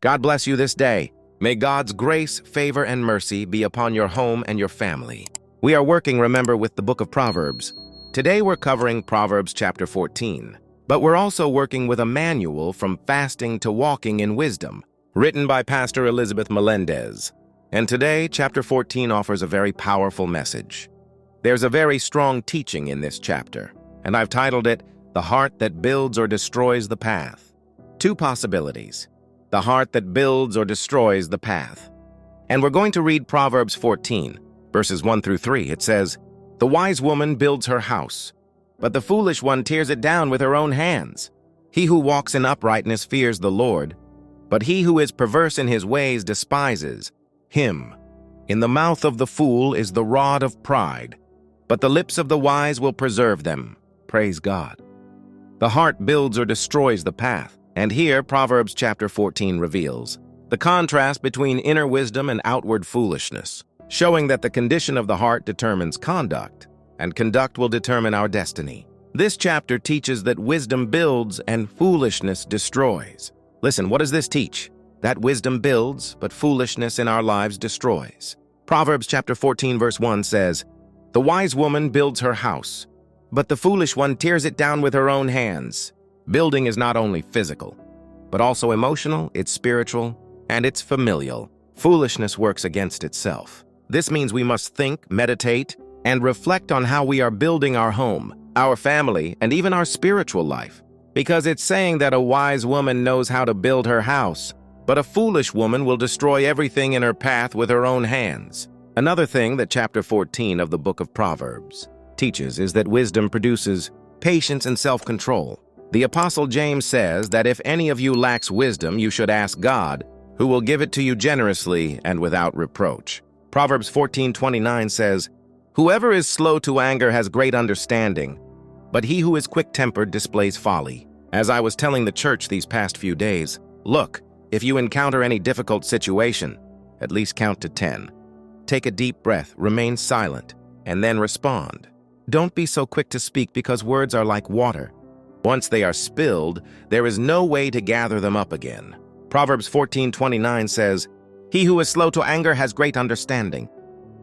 God bless you this day. May God's grace, favor, and mercy be upon your home and your family. We are working, remember, with the book of Proverbs. Today we're covering Proverbs chapter 14. But we're also working with a manual from fasting to walking in wisdom, written by Pastor Elizabeth Melendez. And today, chapter 14 offers a very powerful message. There's a very strong teaching in this chapter, and I've titled it, The Heart That Builds or Destroys the Path. Two possibilities. The heart that builds or destroys the path. And we're going to read Proverbs 14, verses 1 through 3. It says, The wise woman builds her house, but the foolish one tears it down with her own hands. He who walks in uprightness fears the Lord, but he who is perverse in his ways despises him. In the mouth of the fool is the rod of pride, but the lips of the wise will preserve them. Praise God. The heart builds or destroys the path. And here, Proverbs chapter 14 reveals the contrast between inner wisdom and outward foolishness, showing that the condition of the heart determines conduct, and conduct will determine our destiny. This chapter teaches that wisdom builds and foolishness destroys. Listen, what does this teach? That wisdom builds, but foolishness in our lives destroys. Proverbs chapter 14 verse 1 says, The wise woman builds her house, but the foolish one tears it down with her own hands. Building is not only physical, but also emotional, it's spiritual, and it's familial. Foolishness works against itself. This means we must think, meditate, and reflect on how we are building our home, our family, and even our spiritual life. Because it's saying that a wise woman knows how to build her house, but a foolish woman will destroy everything in her path with her own hands. Another thing that chapter 14 of the book of Proverbs teaches is that wisdom produces patience and self-control. The Apostle James says that if any of you lacks wisdom, you should ask God, who will give it to you generously and without reproach. Proverbs 14:29 says, Whoever is slow to anger has great understanding, but he who is quick-tempered displays folly. As I was telling the church these past few days, look, if you encounter any difficult situation, at least count to 10. Take a deep breath, remain silent, and then respond. Don't be so quick to speak because words are like water. Once they are spilled, there is no way to gather them up again. Proverbs 14:29 says, He who is slow to anger has great understanding.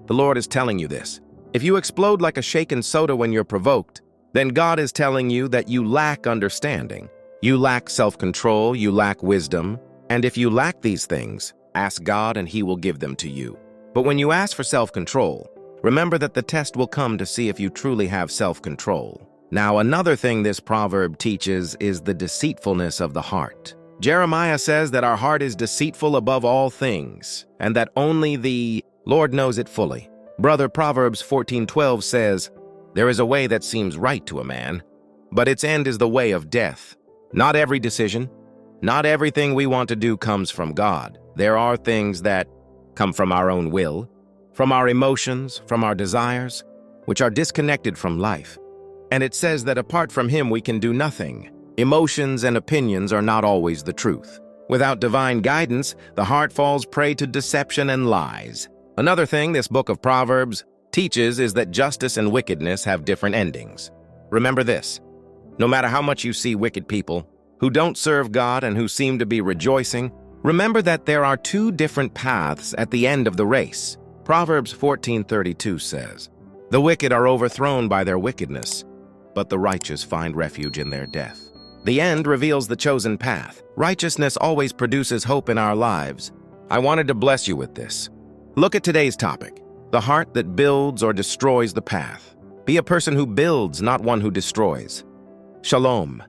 The Lord is telling you this. If you explode like a shaken soda when you're provoked, then God is telling you that you lack understanding. You lack self-control, you lack wisdom, and if you lack these things, ask God and He will give them to you. But when you ask for self-control, remember that the test will come to see if you truly have self-control. Now, another thing this proverb teaches is the deceitfulness of the heart. Jeremiah says that our heart is deceitful above all things, and that only the Lord knows it fully. Brother, Proverbs 14:12 says, There is a way that seems right to a man, but its end is the way of death. Not every decision, not everything we want to do comes from God. There are things that come from our own will, from our emotions, from our desires, which are disconnected from life. And it says that apart from Him we can do nothing. Emotions and opinions are not always the truth. Without divine guidance, the heart falls prey to deception and lies. Another thing this book of Proverbs teaches is that justice and wickedness have different endings. Remember this, no matter how much you see wicked people who don't serve God and who seem to be rejoicing, remember that there are two different paths at the end of the race. Proverbs 14:32 says, The wicked are overthrown by their wickedness, but the righteous find refuge in their death. The end reveals the chosen path. Righteousness always produces hope in our lives. I wanted to bless you with this. Look at today's topic, the heart that builds or destroys the path. Be a person who builds, not one who destroys. Shalom.